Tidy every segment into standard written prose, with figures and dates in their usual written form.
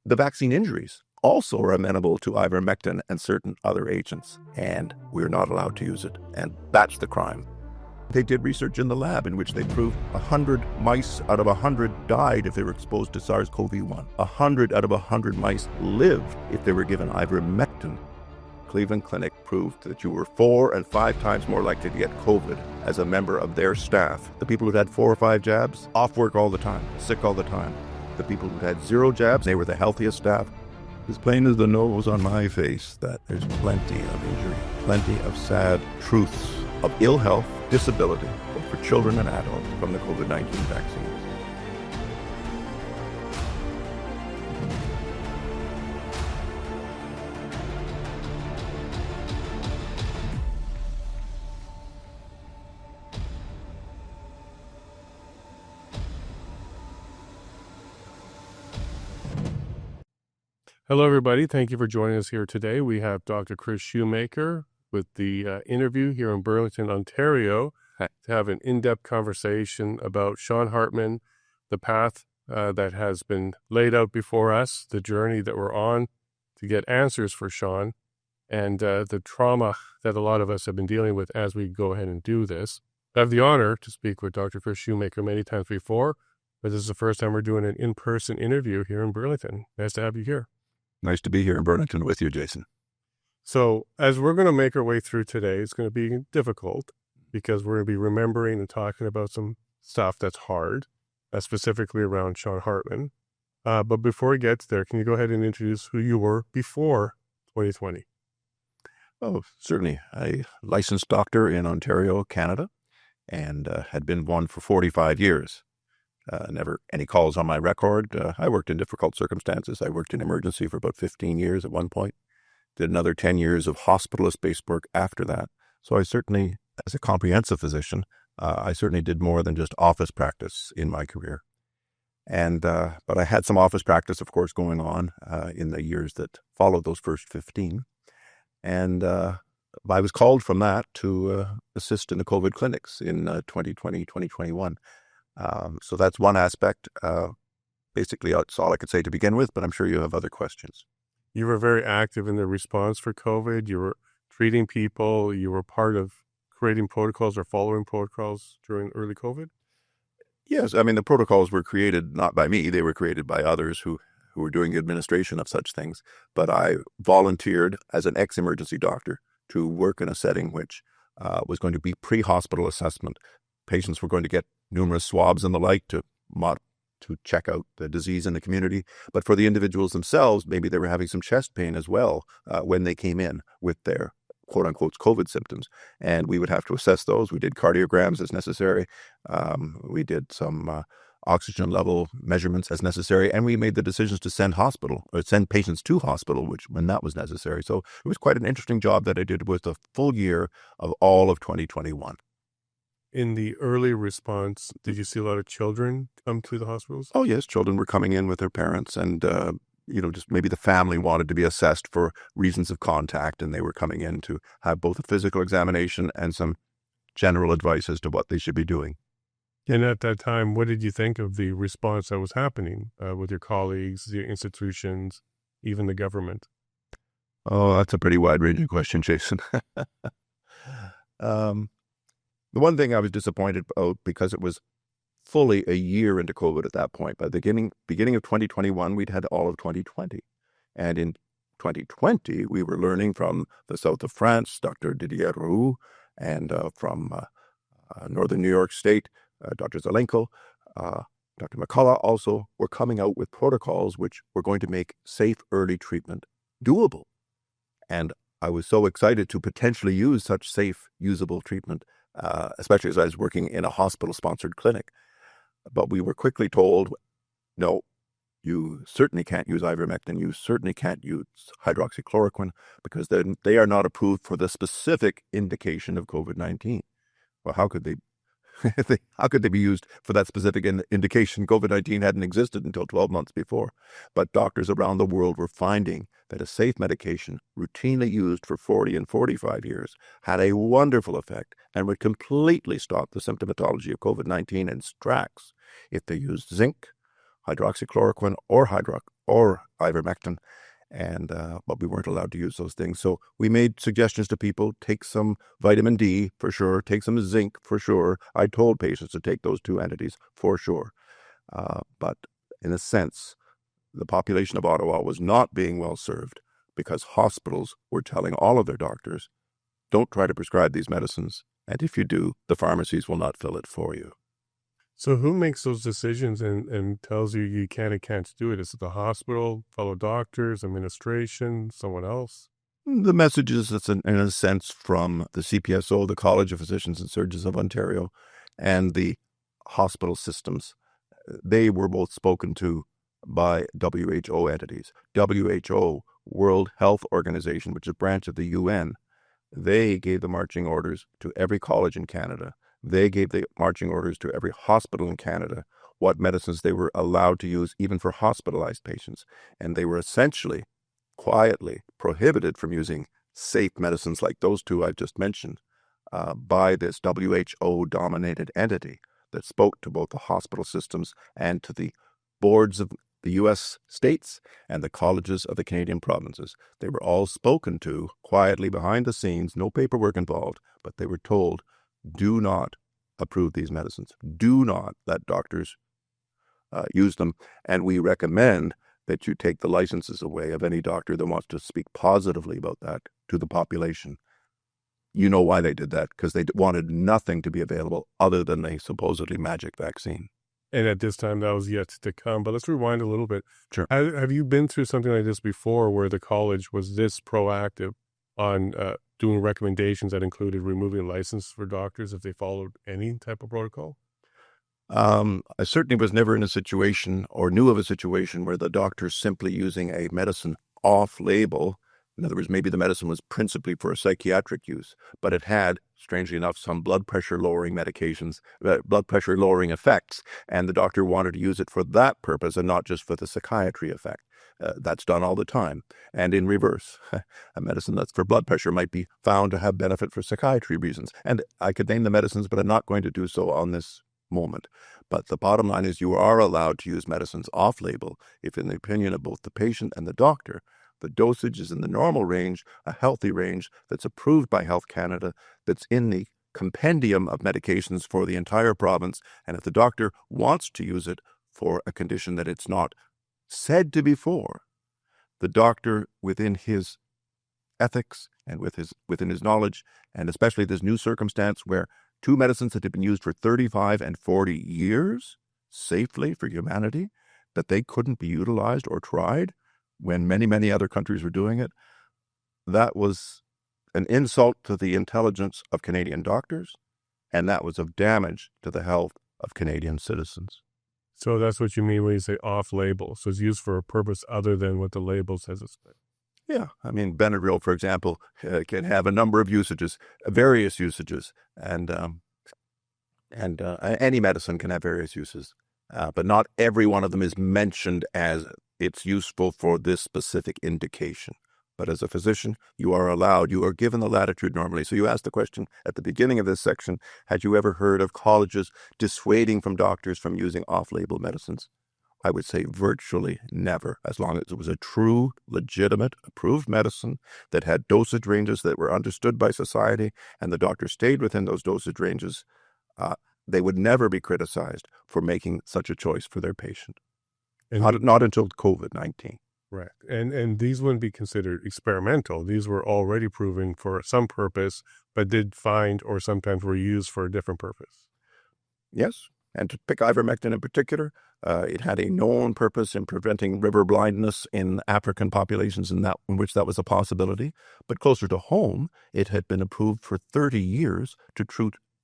The vaccine injuries also are amenable to ivermectin and certain other agents, and we're not allowed to use it, and that's the crime. They did research in the lab in which they proved 100 mice out of 100 died if they were exposed to SARS-CoV-1. 100 out of 100 mice lived if they were given ivermectin. Cleveland Clinic proved that you were 4 and 5 times more likely to get COVID as a member of their staff. The people who had 4 or 5 jabs, off work all the time, sick all the time. The people who had 0 jabs, they were the healthiest staff. As plain as the nose on my face that there's plenty of injury, plenty of sad truths of ill health, disability, both for children and adults from the COVID-19 vaccines. Hello, everybody. Thank you for joining us here today. We have Dr. Chris Shoemaker with the interview here in Burlington, Ontario, to have an in-depth conversation about Sean Hartman, the path that has been laid out before us, the journey that we're on to get answers for Sean, and the trauma that a lot of us have been dealing with as we go ahead and do this. I have the honor to speak with Dr. Chris Shoemaker many times before, but this is the first time we're doing an in-person interview here in Burlington. Nice to have you here. Nice to be here in Burlington with you, Jason. So as we're going to make our way through today, it's going to be difficult because we're going to be remembering and talking about some stuff that's hard, specifically around Sean Hartman. But before we get there, can you go ahead and introduce who you were before 2020? Oh, certainly. A licensed doctor in Ontario, Canada, and had been one for 45 years. Never any calls on my record. I worked in difficult circumstances. I worked in emergency for about 15 years at one point. Did another 10 years of hospitalist-based work after that. So I certainly, as a comprehensive physician, I certainly did more than just office practice in my career. And but I had some office practice, of course, going on in the years that followed those first 15. And I was called from that to assist in the COVID clinics in 2020, 2021. So that's one aspect. Basically, that's all I could say to begin with, but I'm sure you have other questions. You were very active in the response for COVID. You were treating people. You were part of creating protocols or following protocols during early COVID? Yes. I mean, the protocols were created not by me. They were created by others who were doing the administration of such things. But I volunteered as an ex-emergency doctor to work in a setting which was going to be pre-hospital assessment. Patients were going to get numerous swabs and the like to check out the disease in the community. But for the individuals themselves, maybe they were having some chest pain as well when they came in with their quote-unquote COVID symptoms. And we would have to assess those. We did cardiograms as necessary. We did some oxygen level measurements as necessary. And we made the decisions to send patients to hospital, when that was necessary. So it was quite an interesting job that I did with a full year of all of 2021. In the early response, did you see a lot of children come to the hospitals? Oh, yes. Children were coming in with their parents and, just maybe the family wanted to be assessed for reasons of contact. And they were coming in to have both a physical examination and some general advice as to what they should be doing. And at that time, what did you think of the response that was happening with your colleagues, the institutions, even the government? Oh, that's a pretty wide-ranging question, Jason. The one thing I was disappointed about, because it was fully a year into COVID at that point. By the beginning of 2021, we'd had all of 2020. And in 2020, we were learning from the south of France, Dr. Didier Roux, and from northern New York State, Dr. Zelenko, Dr. McCullough also were coming out with protocols which were going to make safe early treatment doable. And I was so excited to potentially use such safe, usable treatment, especially as I was working in a hospital-sponsored clinic. But we were quickly told, no, you certainly can't use ivermectin. You certainly can't use hydroxychloroquine because they are not approved for the specific indication of COVID-19. Well, how could they be used for that specific indication? COVID-19 hadn't existed until 12 months before. But doctors around the world were finding that a safe medication routinely used for 40 and 45 years had a wonderful effect and would completely stop the symptomatology of COVID-19 in tracks if they used zinc, hydroxychloroquine, or or ivermectin, and but we weren't allowed to use those things. So we made suggestions to people: take some vitamin D for sure, take some zinc for sure. I told patients to take those two entities for sure. But in a sense, the population of Ottawa was not being well served because hospitals were telling all of their doctors, don't try to prescribe these medicines, and if you do, the pharmacies will not fill it for you. So who makes those decisions and tells you you can and can't do it? Is it the hospital, fellow doctors, administration, someone else? The message is, it's in a sense, from the CPSO, the College of Physicians and Surgeons of Ontario, and the hospital systems. They were both spoken to by WHO entities. WHO, World Health Organization, which is a branch of the UN, they gave the marching orders to every college in Canada. They gave the marching orders to every hospital in Canada, what medicines they were allowed to use, even for hospitalized patients. And they were essentially, quietly prohibited from using safe medicines like those two I've just mentioned by this WHO-dominated entity that spoke to both the hospital systems and to the boards of the U.S. states and the colleges of the Canadian provinces. They were all spoken to quietly behind the scenes, no paperwork involved, but they were told, do not approve these medicines. Do not let doctors use them. And we recommend that you take the licenses away of any doctor that wants to speak positively about that to the population. You know why they did that, because they wanted nothing to be available other than a supposedly magic vaccine. And at this time, that was yet to come. But let's rewind a little bit. Sure. Have you been through something like this before where the college was this proactive on doing recommendations that included removing license for doctors if they followed any type of protocol? I certainly was never in a situation or knew of a situation where the doctor simply using a medicine off-label. In other words, maybe the medicine was principally for a psychiatric use, but it had, strangely enough, some blood pressure lowering medications, blood pressure lowering effects, and the doctor wanted to use it for that purpose and not just for the psychiatry effect. That's done all the time. And in reverse, a medicine that's for blood pressure might be found to have benefit for psychiatry reasons. And I could name the medicines, but I'm not going to do so on this moment. But the bottom line is, you are allowed to use medicines off-label if, in the opinion of both the patient and the doctor, the dosage is in the normal range, a healthy range that's approved by Health Canada, that's in the compendium of medications for the entire province. And if the doctor wants to use it for a condition that it's not said to be for, the doctor, within his ethics and within his knowledge, and especially this new circumstance where two medicines that have been used for 35 and 40 years safely for humanity, that they couldn't be utilized or tried when many, many other countries were doing it, that was an insult to the intelligence of Canadian doctors, and that was of damage to the health of Canadian citizens. So that's what you mean when you say off-label. So it's used for a purpose other than what the label says it's for. Yeah, I mean, Benadryl, for example, can have a number of usages, various usages, and any medicine can have various uses, but not every one of them is mentioned as it's useful for this specific indication. But as a physician, you are allowed, you are given the latitude normally. So you asked the question at the beginning of this section, had you ever heard of colleges dissuading from doctors from using off-label medicines? I would say virtually never, as long as it was a true, legitimate, approved medicine that had dosage ranges that were understood by society, and the doctor stayed within those dosage ranges. They would never be criticized for making such a choice for their patient. And Not until COVID-19. right. And these wouldn't be considered experimental. These were already proven for some purpose, but did find or sometimes were used for a different purpose. Yes, and to pick ivermectin in particular, it had a known purpose in preventing river blindness in African populations in which that was a possibility. But closer to home, it had been approved for 30 years to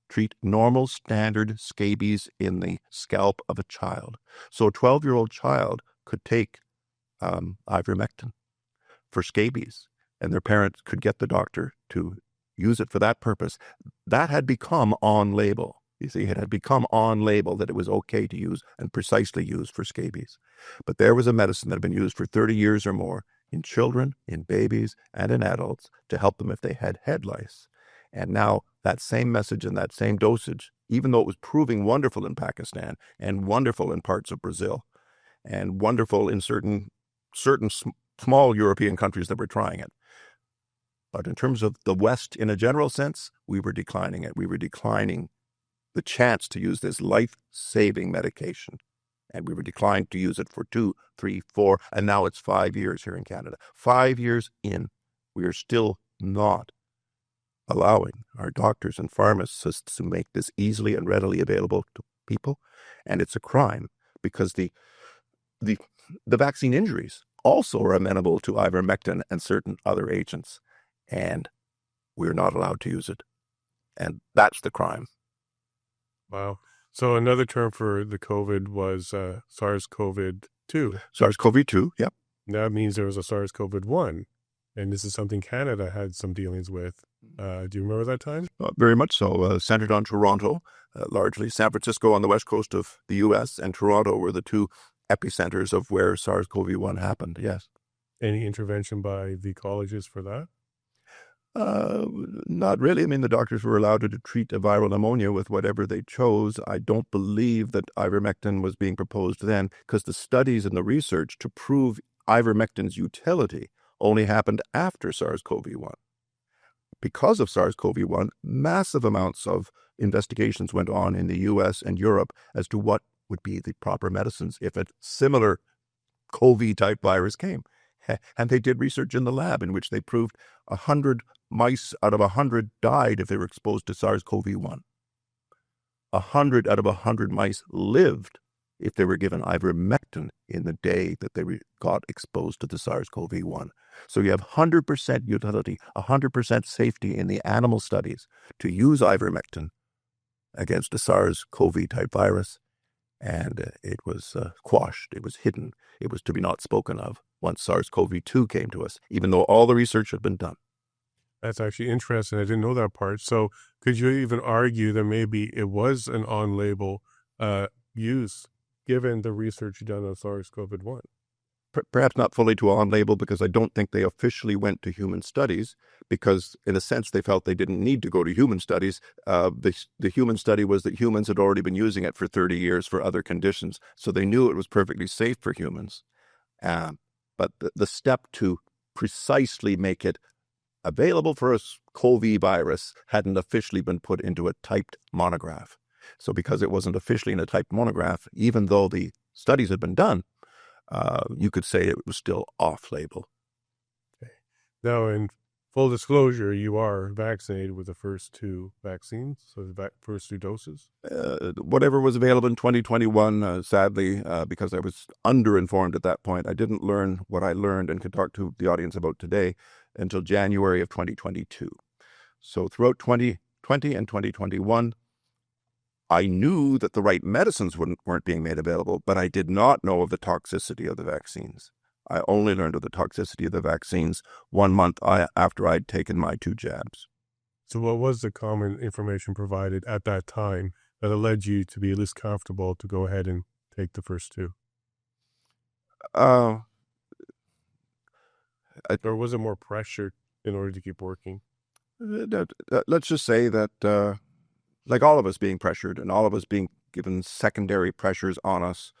treat normal standard scabies in the scalp of a child. So a 12-year-old child could take ivermectin for scabies, and their parents could get the doctor to use it for that purpose. That had become on-label. You see, it had become on-label that it was okay to use and precisely used for scabies. But there was a medicine that had been used for 30 years or more in children, in babies, and in adults to help them if they had head lice. And now that same message and that same dosage, even though it was proving wonderful in Pakistan and wonderful in parts of Brazil and wonderful in certain certain small European countries that were trying it. But in terms of the West, in a general sense, we were declining it. We were declining the chance to use this life-saving medication. And we were declining to use it for 2, 3, 4, and now it's 5 years here in Canada. 5 years in, we are still not allowing our doctors and pharmacists to make this easily and readily available to people. And it's a crime because the vaccine injuries also are amenable to ivermectin and certain other agents. And we're not allowed to use it. And that's the crime. Wow. So another term for the COVID was SARS-CoV-2. SARS-CoV-2, yep. That means there was a SARS-CoV-1. And this is something Canada had some dealings with. Do you remember that time? Very much so. Centered on Toronto, largely. San Francisco on the west coast of the U.S. and Toronto were the two epicenters of where SARS-CoV-1 happened, yes. Any intervention by the colleges for that? Not really. I mean, the doctors were allowed to treat a viral pneumonia with whatever they chose. I don't believe that ivermectin was being proposed then, because the studies and the research to prove ivermectin's utility only happened after SARS-CoV-1. Because of SARS-CoV-1, massive amounts of investigations went on in the U.S. and Europe as to what would be the proper medicines if a similar COVID-type virus came. And they did research in the lab in which they proved 100 mice out of 100 died if they were exposed to SARS-CoV-1. 100 out of 100 mice lived if they were given ivermectin in the day that they got exposed to the SARS-CoV-1. So you have 100% utility, 100% safety in the animal studies to use ivermectin against a SARS-CoV-type virus. And it was quashed. It was hidden. It was to be not spoken of once SARS-CoV-2 came to us, even though all the research had been done. That's actually interesting. I didn't know that part. So could you even argue that maybe it was an on-label use given the research done on SARS-CoV-1? Perhaps not fully to on-label, because I don't think they officially went to human studies, because in a sense they felt they didn't need to go to human studies. The human study was that humans had already been using it for 30 years for other conditions, so they knew it was perfectly safe for humans. But the step to precisely make it available for a COVID virus hadn't officially been put into a typed monograph. So because it wasn't officially in a typed monograph, even though the studies had been done, you could say it was still off-label. Okay. Now, in full disclosure, you are vaccinated with the first 2 vaccines, so the first 2 doses? Whatever was available in 2021, sadly, because I was underinformed at that point, I didn't learn what I learned and can talk to the audience about today until January of 2022. So throughout 2020 and 2021, I knew that the right medicines weren't being made available, but I did not know of the toxicity of the vaccines. I only learned of the toxicity of the vaccines 1 month after I'd taken my 2 jabs. So what was the common information provided at that time that led you to be at least comfortable to go ahead and take the first 2? Or was it more pressure in order to keep working? Let's just say that like all of us being pressured and all of us being given secondary pressures on us,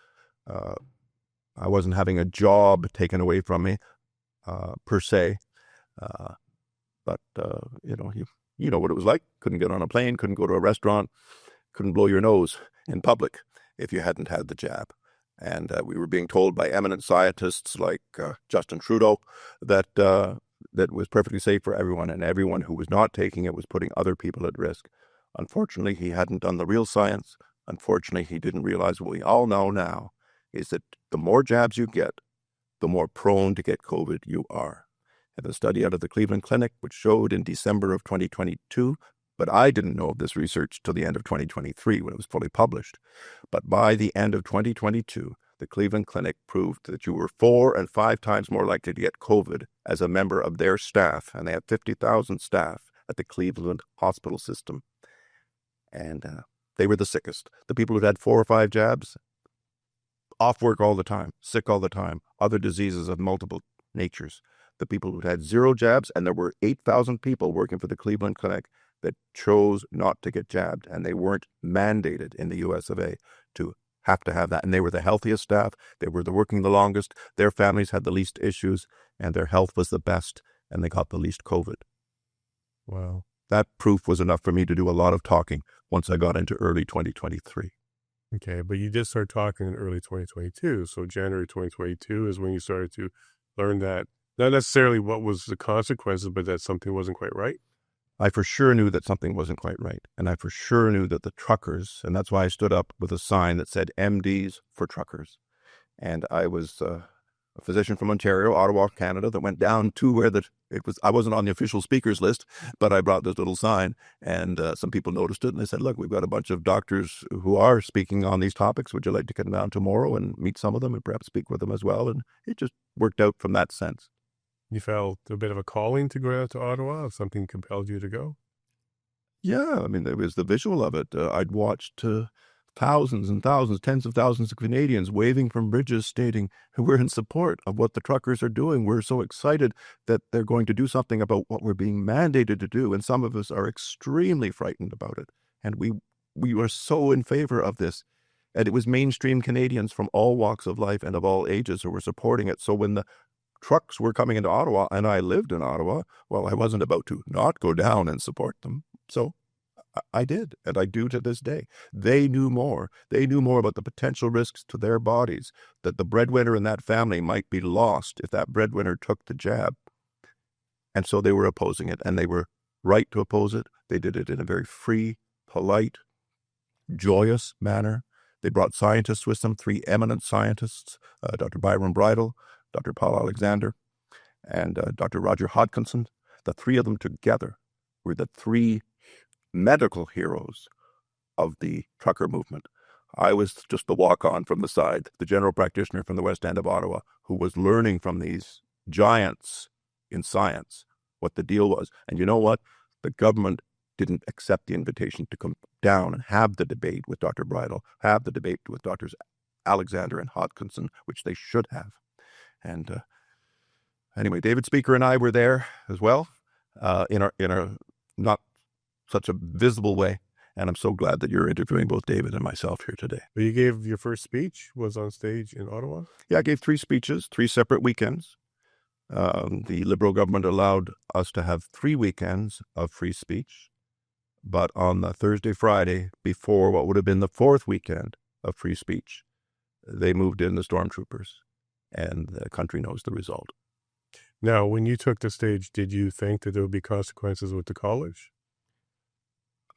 I wasn't having a job taken away from me, per se. But you know what it was like. Couldn't get on a plane, couldn't go to a restaurant, couldn't blow your nose in public if you hadn't had the jab. And we were being told by eminent scientists like Justin Trudeau that that was perfectly safe for everyone, and everyone who was not taking it was putting other people at risk. Unfortunately, he hadn't done the real science. Unfortunately, he didn't realize what we all know now, is that the more jabs you get, the more prone to get COVID you are. And a study out of the Cleveland Clinic, which showed in December of 2022, but I didn't know of this research till the end of 2023 when it was fully published. But by the end of 2022, the Cleveland Clinic proved that you were 4 and 5 times more likely to get COVID as a member of their staff, and they have 50,000 staff at the Cleveland hospital system. And they were the sickest. The people who'd had 4 or 5 jabs, off work all the time, sick all the time, other diseases of multiple natures. The people who'd had 0 jabs, and there were 8,000 people working for the Cleveland Clinic that chose not to get jabbed, and they weren't mandated in the US of A to have to have that. And they were the healthiest staff. They were the working the longest. Their families had the least issues, and their health was the best, and they got the least COVID. Wow. That proof was enough for me to do a lot of talking once I got into early 2023. Okay, but you did start talking in early 2022. So January 2022 is when you started to learn that, not necessarily what was the consequences, but that something wasn't quite right. I for sure knew that something wasn't quite right. And I for sure knew that the truckers, and that's why I stood up with a sign that said MDs for truckers. And I was a physician from Ontario, Ottawa, Canada, that went down to where I wasn't on the official speakers list, but I brought this little sign, and some people noticed it, and they said, look, we've got a bunch of doctors who are speaking on these topics. Would you like to come down tomorrow and meet some of them and perhaps speak with them as well? And it just worked out from that sense. You felt a bit of a calling to go out to Ottawa? Something compelled you to go? Yeah, I mean, there was the visual of it. I'd watched thousands and thousands, tens of thousands of Canadians waving from bridges stating, we're in support of what the truckers are doing. We're so excited that they're going to do something about what we're being mandated to do. And some of us are extremely frightened about it. And we were so in favor of this. And it was mainstream Canadians from all walks of life and of all ages who were supporting it. So when the trucks were coming into Ottawa, and I lived in Ottawa, well, I wasn't about to not go down and support them. So I did, and I do to this day. They knew more. They knew more about the potential risks to their bodies, that the breadwinner in that family might be lost if that breadwinner took the jab. And so they were opposing it, and they were right to oppose it. They did it in a very free, polite, joyous manner. They brought scientists with them, 3 eminent scientists, Dr. Byron Bridle, Dr. Paul Alexander, and Dr. Roger Hodkinson. The 3 of them together were the 3 medical heroes of the trucker movement. I was just the walk-on from the side, the general practitioner from the West End of Ottawa, who was learning from these giants in science what the deal was. And you know what? The government didn't accept the invitation to come down and have the debate with Dr. Bridle, have the debate with Drs. Alexander and Hodkinson, which they should have. And anyway, David Speaker and I were there as well, in our not such a visible way. And I'm so glad that you're interviewing both David and myself here today. But you gave your first speech, was on stage in Ottawa? Yeah, I gave 3 speeches, 3 separate weekends. The Liberal government allowed us to have 3 weekends of free speech. But on the Thursday, Friday, before what would have been the 4th weekend of free speech, they moved in the stormtroopers, and the country knows the result. Now, when you took the stage, did you think that there would be consequences with the college?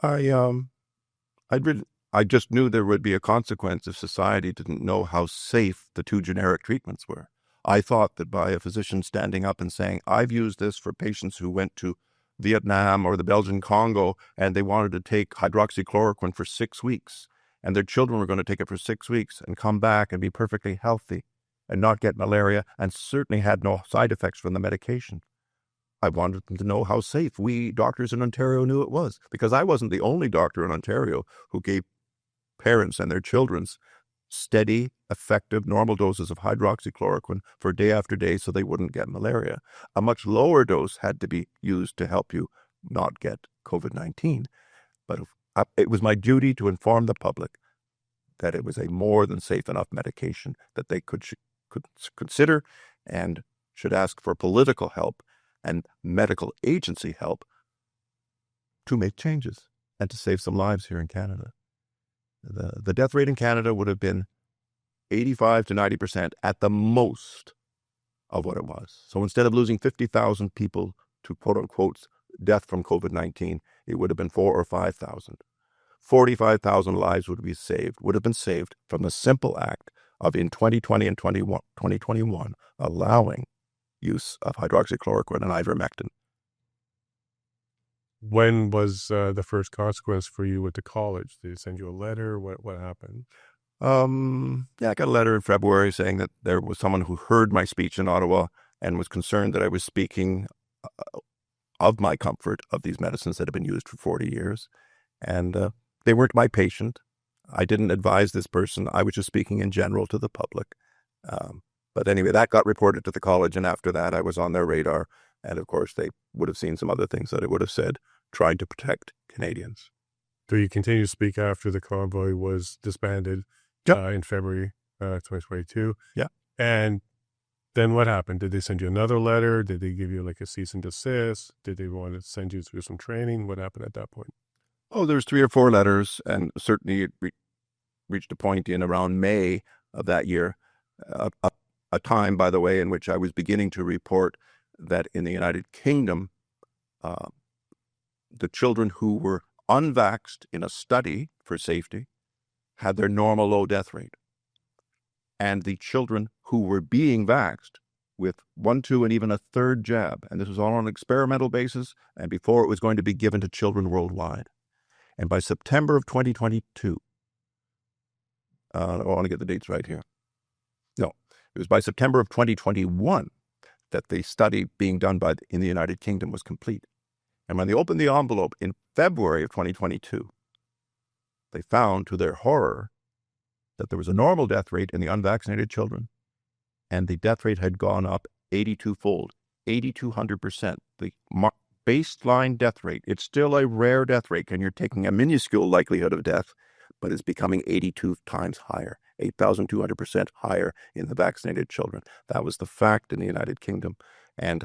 I just knew there would be a consequence if society didn't know how safe the 2 generic treatments were. I thought that by a physician standing up and saying, I've used this for patients who went to Vietnam or the Belgian Congo, and they wanted to take hydroxychloroquine for 6 weeks, and their children were going to take it for 6 weeks and come back and be perfectly healthy and not get malaria, and certainly had no side effects from the medication. I wanted them to know how safe we doctors in Ontario knew it was, because I wasn't the only doctor in Ontario who gave parents and their children's steady, effective, normal doses of hydroxychloroquine for day after day so they wouldn't get malaria. A much lower dose had to be used to help you not get COVID-19. But it was my duty to inform the public that it was a more than safe enough medication that they could consider and should ask for political help and medical agency help to make changes and to save some lives here in Canada. The death rate in Canada would have been 85 to 90% at the most of what it was. So instead of losing 50,000 people to quote-unquote death from COVID-19, it would have been 4,000 or 5,000. 45,000 lives would have been saved from the simple act of, in 2020 and 2021, allowing use of hydroxychloroquine and ivermectin. When was the first consequence for you with the college? Did they send you a letter? What happened? Yeah, I got a letter in February saying that there was someone who heard my speech in Ottawa and was concerned that I was speaking of my comfort of these medicines that have been used for 40 years. And they weren't my patient. I didn't advise this person. I was just speaking in general to the public. But anyway, that got reported to the college, and after that, I was on their radar. And of course, they would have seen some other things that I would have said, trying to protect Canadians. Do you continue to speak after the convoy was disbanded Yep. in February 2022. Yeah. And then what happened? Did they send you another letter? Did they give you like a cease and desist? Did they want to send you through some training? What happened at that point? Oh, there's 3 or 4 letters, and certainly it reached a point in around May of that year, a time, by the way, in which I was beginning to report that in the United Kingdom, the children who were unvaxxed in a study for safety had their normal low death rate. And the children who were being vaxxed with 1, 2, and even a third jab, and this was all on an experimental basis, and before it was going to be given to children worldwide. And by September of 2022, I want to get the dates right here. No, it was by September of 2021 that the study being done in the United Kingdom was complete. And when they opened the envelope in February of 2022, they found, to their horror, that there was a normal death rate in the unvaccinated children, and the death rate had gone up 82-fold, 8,200%. The baseline death rate, it's still a rare death rate, and you're taking a minuscule likelihood of death, but it's becoming 82 times higher, 8,200% higher in the vaccinated children. That was the fact in the United Kingdom, and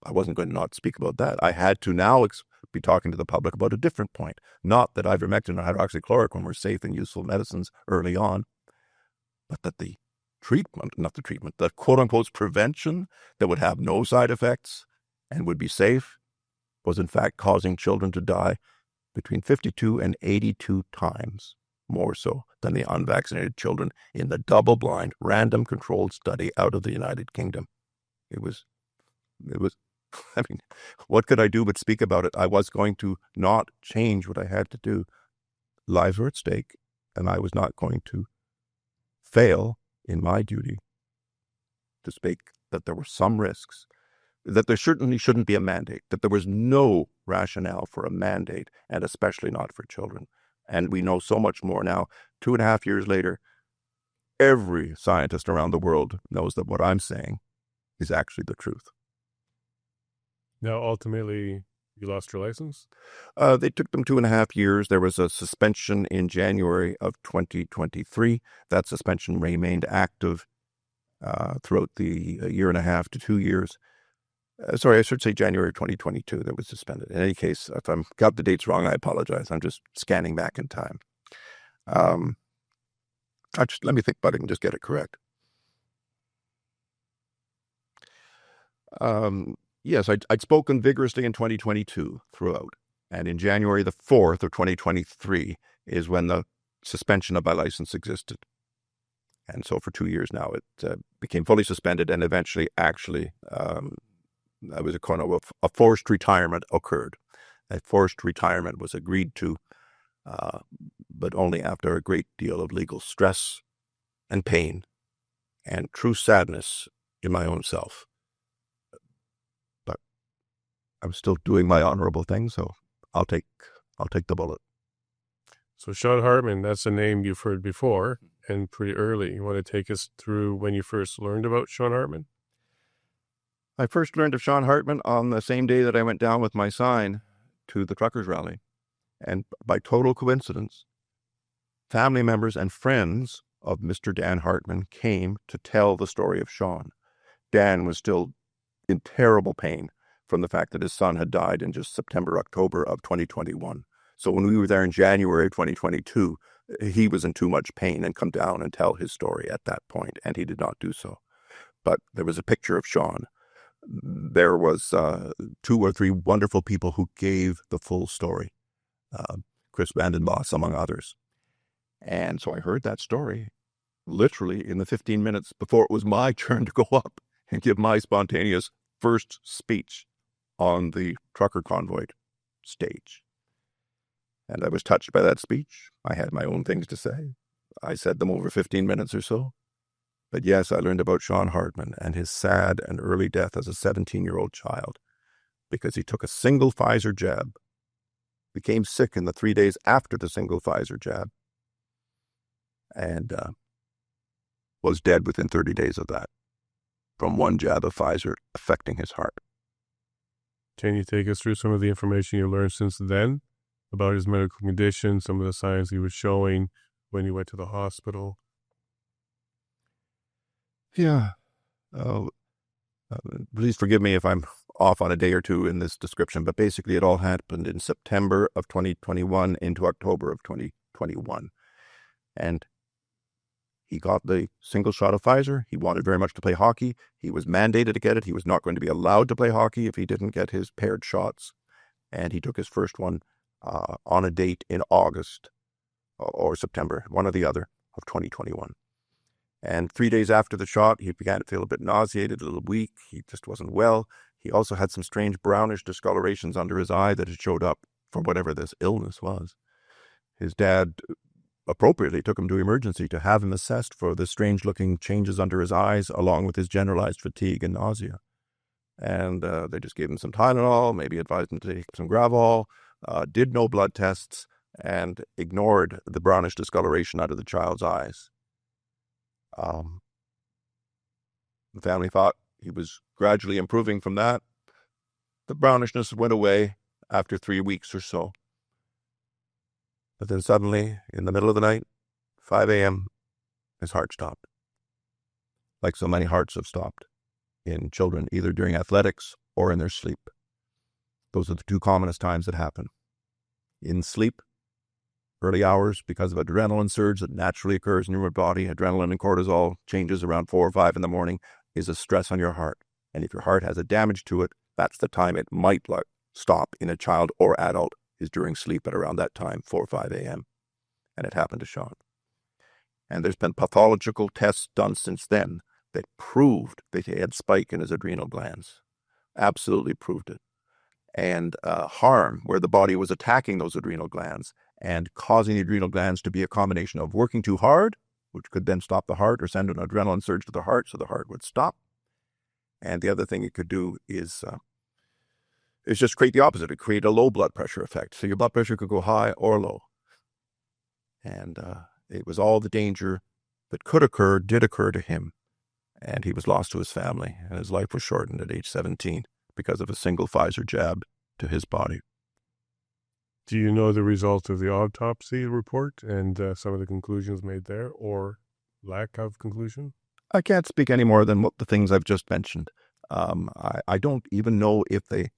I wasn't going to not speak about that. I had to now be talking to the public about a different point. Not that ivermectin or hydroxychloroquine were safe and useful medicines early on, but that the quote-unquote prevention that would have no side effects and would be safe was in fact causing children to die between 52 and 82 times more so than the unvaccinated children in the double-blind, random controlled study out of the United Kingdom. It was, I mean, what could I do but speak about it? I was going to not change what I had to do. Lives were at stake, and I was not going to fail in my duty to speak that there were some risks, that there certainly shouldn't be a mandate, that there was no rationale for a mandate, and especially not for children. And we know so much more now. 2.5 years later, every scientist around the world knows that what I'm saying is actually the truth. Now, ultimately, you lost your license? They took them 2.5 years. There was a suspension in January of 2023. That suspension remained active throughout the 1.5 to 2 years. Sorry, I should say January 2022 that was suspended. In any case, if I've got the dates wrong, I apologize. I'm just scanning back in time. Let me think about it and just get it correct. Yes, I'd spoken vigorously in 2022 throughout. And in January the 4th of 2023 is when the suspension of my license existed. And so for 2 years now, it became fully suspended, and eventually actually a forced retirement occurred. A forced retirement was agreed to, but only after a great deal of legal stress and pain and true sadness in my own self. But I'm still doing my honorable thing, so I'll take the bullet. So Sean Hartman, that's a name you've heard before and pretty early. You want to take us through when you first learned about Sean Hartman? I first learned of Sean Hartman on the same day that I went down with my sign to the truckers' rally. And by total coincidence, family members and friends of Mr. Dan Hartman came to tell the story of Sean. Dan was still in terrible pain from the fact that his son had died in just September, October of 2021. So when we were there in January of 2022, he was in too much pain and come down and tell his story at that point, and he did not do so. But there was a picture of Sean. There was 2 or 3 wonderful people who gave the full story, Chris Vandenboss among others. And so I heard that story literally in the 15 minutes before it was my turn to go up and give my spontaneous first speech on the trucker convoy stage. And I was touched by that speech. I had my own things to say. I said them over 15 minutes or so. But yes, I learned about Sean Hartman and his sad and early death as a 17-year-old child because he took a single Pfizer jab, became sick in the 3 days after the single Pfizer jab, and was dead within 30 days of that from one jab of Pfizer affecting his heart. Can you take us through some of the information you learned since then about his medical condition, some of the signs he was showing? when you went to the hospital? Yeah. Please forgive me if I'm off on a day or two in this description, but basically it all happened in September of 2021 into October of 2021. And he got the single shot of Pfizer. He wanted very much to play hockey. He was mandated to get it. He was not going to be allowed to play hockey if he didn't get his paired shots. And he took his first one on a date in August or September, one or the other, of 2021. And 3 days after the shot, he began to feel a bit nauseated, a little weak. He just wasn't well. He also had some strange brownish discolorations under his eye that had showed up from whatever this illness was. His dad appropriately took him to emergency to have him assessed for the strange-looking changes under his eyes, along with his generalized fatigue and nausea. And they just gave him some Tylenol, maybe advised him to take some Gravol, did no blood tests, and ignored the brownish discoloration out of the child's eyes. The family thought he was gradually improving from that. The brownishness went away after 3 weeks or so. But then suddenly, in the middle of the night, 5 a.m., his heart stopped. Like so many hearts have stopped in children, either during athletics or in their sleep. Those are the two commonest times that happen. In sleep, early hours, because of adrenaline surge that naturally occurs in your body, adrenaline and cortisol changes around 4 or 5 in the morning, is a stress on your heart. And if your heart has a damage to it, that's the time it might stop in a child or adult, is during sleep at around that time, 4 or 5 a.m. And it happened to Sean. And there's been pathological tests done since then that proved that he had spike in his adrenal glands. Absolutely proved it. And harm where the body was attacking those adrenal glands and causing the adrenal glands to be a combination of working too hard, which could then stop the heart or send an adrenaline surge to the heart so the heart would stop. And the other thing it could do is just create the opposite. It create a low blood pressure effect. So your blood pressure could go high or low. And it was all the danger that could occur, did occur to him. And he was lost to his family. And his life was shortened at age 17 because of a single Pfizer jab to his body. Do you know the results of the autopsy report and some of the conclusions made there, or lack of conclusion? I can't speak any more than what the things I've just mentioned. I don't even know if they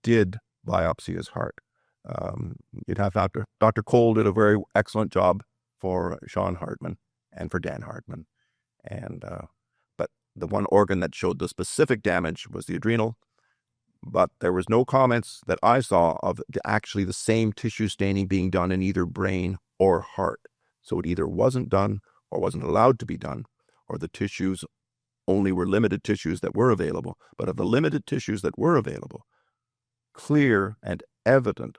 did biopsy his heart. You'd have Dr. Cole did a very excellent job for Sean Hartman and for Dan Hartman. And but the one organ that showed the specific damage was the adrenal. But there was no comments that I saw of actually the same tissue staining being done in either brain or heart. So it either wasn't done or wasn't allowed to be done, or the tissues only were limited tissues that were available. But of the limited tissues that were available, clear and evident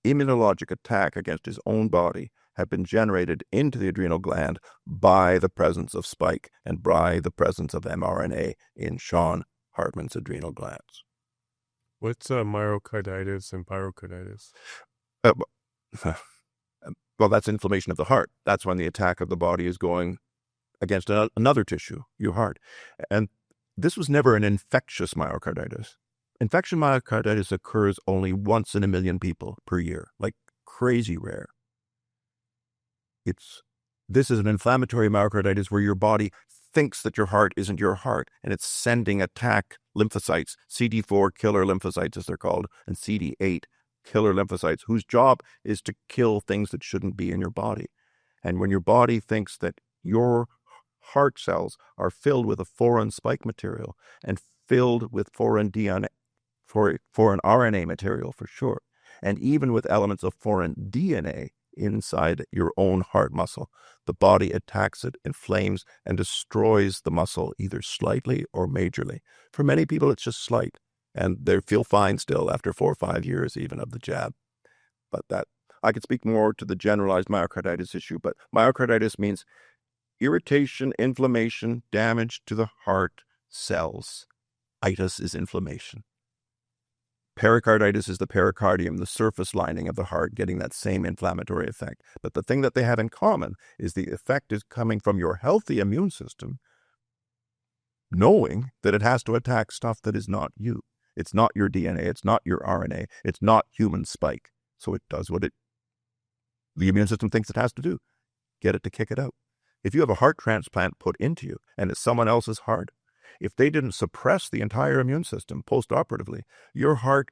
immunologic attack against his own body had been generated into the adrenal gland by the presence of spike and by the presence of mRNA in Sean Hartman's adrenal glands. What's myocarditis and pericarditis? Well, that's inflammation of the heart. That's when the attack of the body is going against another tissue, your heart. And this was never an infectious myocarditis. Infection myocarditis occurs only once in a million people per year, like crazy rare. This is an inflammatory myocarditis where your body thinks that your heart isn't your heart, and it's sending attack lymphocytes, CD4 killer lymphocytes as they're called, and CD8 killer lymphocytes, whose job is to kill things that shouldn't be in your body. And when your body thinks that your heart cells are filled with a foreign spike material and filled with foreign DNA, foreign RNA material for sure, and even with elements of foreign DNA inside your own heart muscle, the body attacks it, inflames, and destroys the muscle either slightly or majorly. For many people, it's just slight, and they feel fine still after 4 or 5 years even of the jab. But that I could speak more to the generalized myocarditis issue, but myocarditis means irritation, inflammation, damage to the heart cells. Itis is inflammation. Pericarditis is the pericardium, the surface lining of the heart, getting that same inflammatory effect. But the thing that they have in common is the effect is coming from your healthy immune system, knowing that it has to attack stuff that is not you. It's not your DNA, it's not your RNA, it's not human spike. So it does what the immune system thinks it has to do. get it to kick it out. If you have a heart transplant put into you and it's someone else's heart, if they didn't suppress the entire immune system post-operatively, your heart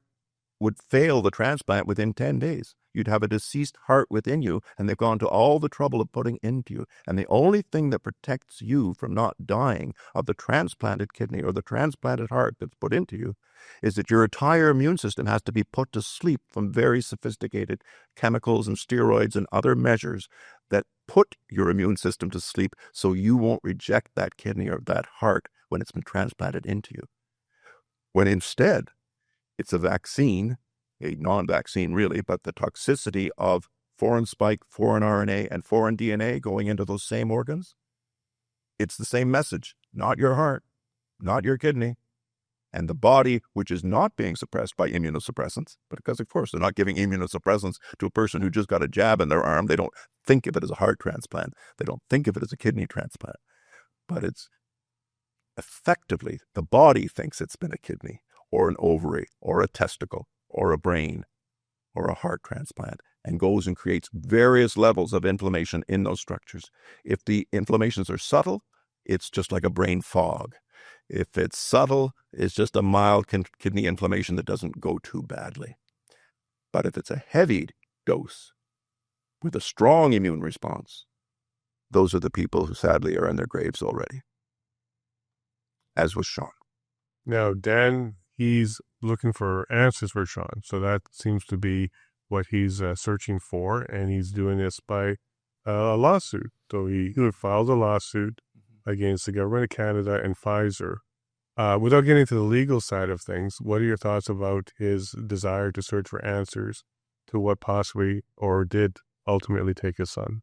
would fail the transplant within 10 days. You'd have a deceased heart within you, and they've gone to all the trouble of putting into you. And the only thing that protects you from not dying of the transplanted kidney or the transplanted heart that's put into you is that your entire immune system has to be put to sleep from very sophisticated chemicals and steroids and other measures that put your immune system to sleep so you won't reject that kidney or that heart when it's been transplanted into you. When instead, it's a vaccine, a non-vaccine really, but the toxicity of foreign spike, foreign RNA, and foreign DNA going into those same organs, it's the same message. Not your heart, not your kidney, and the body, which is not being suppressed by immunosuppressants, because of course they're not giving immunosuppressants to a person who just got a jab in their arm. They don't think of it as a heart transplant. They don't think of it as a kidney transplant. But it's effectively, the body thinks it's been a kidney or an ovary or a testicle or a brain or a heart transplant, and goes and creates various levels of inflammation in those structures. If the inflammations are subtle, it's just like a brain fog. If it's subtle, it's just a mild kidney inflammation that doesn't go too badly. But if it's a heavy dose with a strong immune response, those are the people who sadly are in their graves already, as was Sean. Now, Dan, he's looking for answers for Sean. So that seems to be what he's searching for. And he's doing this by a lawsuit. So he filed a lawsuit against the government of Canada and Pfizer. Without getting to the legal side of things, what are your thoughts about his desire to search for answers to what possibly or did ultimately take his son?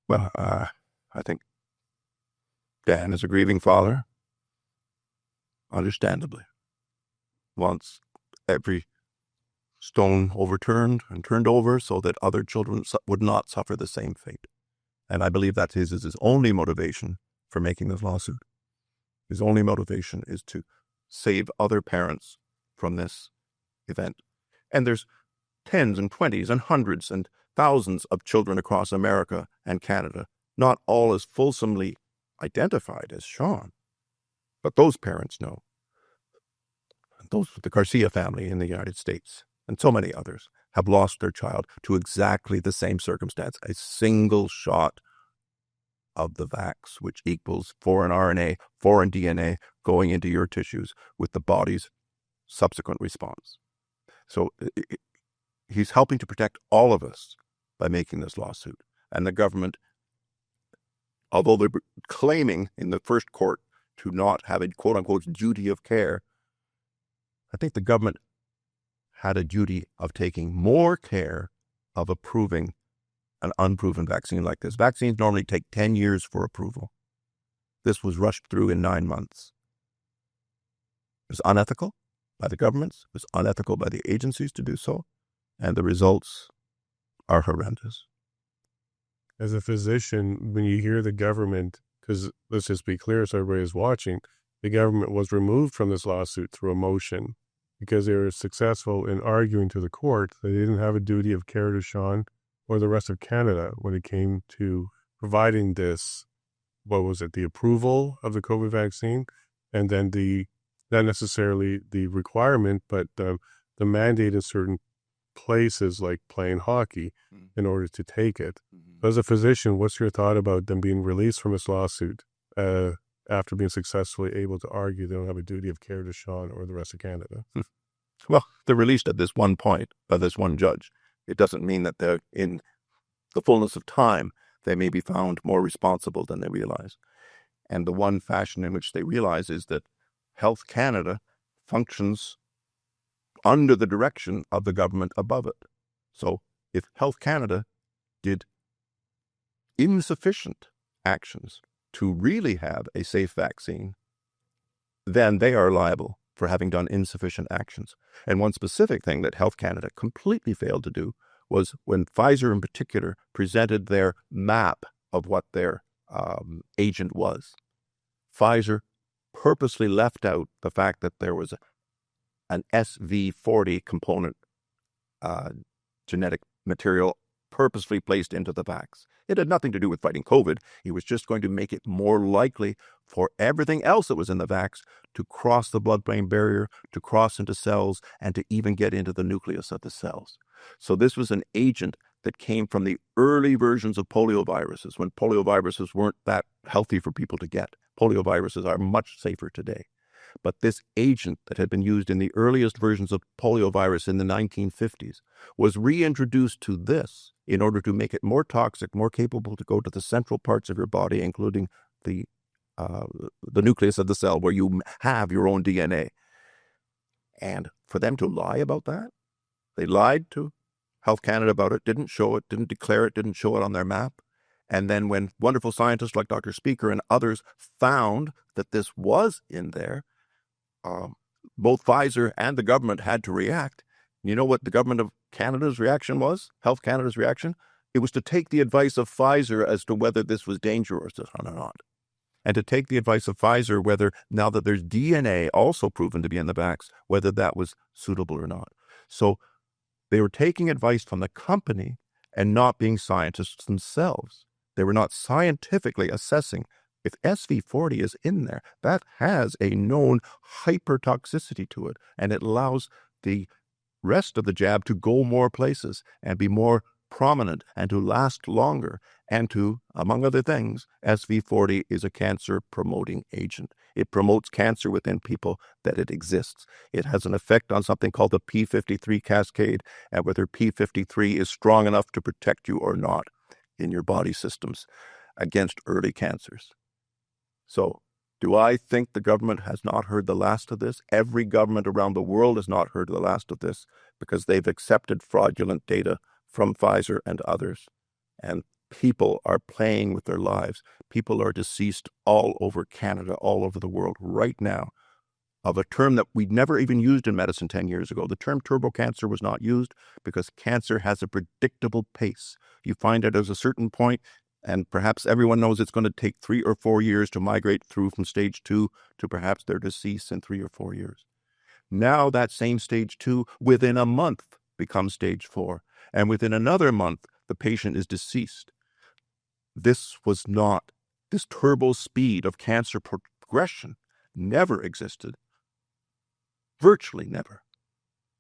Well, I think Dan is a grieving father, understandably, wants every stone overturned and turned over so that other children would not suffer the same fate. And I believe that is his only motivation for making this lawsuit. His only motivation is to save other parents from this event. And there's tens and twenties and hundreds and thousands of children across America and Canada, not all as fulsomely identified as Sean, but those parents know. Those, the Garcia family in the United States, and so many others, have lost their child to exactly the same circumstance, a single shot of the vax, which equals foreign RNA, foreign DNA going into your tissues with the body's subsequent response. So he's helping to protect all of us by making this lawsuit. And the government, although they're claiming in the first court to not have a quote-unquote duty of care, I think the government had a duty of taking more care of approving an unproven vaccine like this. Vaccines normally take 10 years for approval. This was rushed through in 9 months. It was unethical by the governments. It was unethical by the agencies to do so. And the results are horrendous. As a physician, when you hear the government, because let's just be clear so everybody is watching, the government was removed from this lawsuit through a motion because they were successful in arguing to the court that they didn't have a duty of care to Sean or the rest of Canada when it came to providing this, what was it, the approval of the COVID vaccine, and then not necessarily the requirement, but the mandate in certain places like playing hockey in order to take it. As a physician, what's your thought about them being released from this lawsuit after being successfully able to argue they don't have a duty of care to Sean or the rest of Canada? Well, they're released at this one point by this one judge. It doesn't mean that they're in the fullness of time. They may be found more responsible than they realize. And the one fashion in which they realize is that Health Canada functions under the direction of the government above it. So if Health Canada did insufficient actions to really have a safe vaccine, then they are liable for having done insufficient actions. And one specific thing that Health Canada completely failed to do was when Pfizer in particular presented their map of what their agent was. Pfizer purposely left out the fact that there was an SV40 component genetic material purposefully placed into the vax. It had nothing to do with fighting COVID. It was just going to make it more likely for everything else that was in the vax to cross the blood-brain barrier, to cross into cells, and to even get into the nucleus of the cells. So this was an agent that came from the early versions of polioviruses, when polioviruses weren't that healthy for people to get. Polioviruses are much safer today. But this agent that had been used in the earliest versions of poliovirus in the 1950s was reintroduced to this in order to make it more toxic, more capable to go to the central parts of your body, including the nucleus of the cell where you have your own DNA. And for them to lie about that, they lied to Health Canada about it, didn't show it, didn't declare it, didn't show it on their map. And then when wonderful scientists like Dr. Shoemaker and others found that this was in there, both Pfizer and the government had to react. You know what the government of Canada's reaction was? Health Canada's reaction? It was to take the advice of Pfizer as to whether this was dangerous or not. And to take the advice of Pfizer whether, now that there's DNA also proven to be in the vax, whether that was suitable or not. So they were taking advice from the company and not being scientists themselves. They were not scientifically assessing if SV40 is in there. That has a known hypertoxicity to it, and it allows the rest of the jab to go more places and be more prominent and to last longer. And to, among other things, SV40 is a cancer-promoting agent. It promotes cancer within people that it exists. It has an effect on something called the P53 cascade, and whether P53 is strong enough to protect you or not in your body systems against early cancers. So, do I think the government has not heard the last of this? Every government around the world has not heard the last of this because they've accepted fraudulent data from Pfizer and others. And people are playing with their lives. People are deceased all over Canada, all over the world right now, of a term that we'd never even used in medicine 10 years ago. The term turbo cancer was not used because cancer has a predictable pace. You find it at a certain point, and perhaps everyone knows it's going to take 3 or 4 years to migrate through from stage 2 to perhaps their decease in 3 or 4 years. Now that same stage 2, within a month, becomes stage 4. And within another month, the patient is deceased. This turbo speed of cancer progression never existed, virtually never.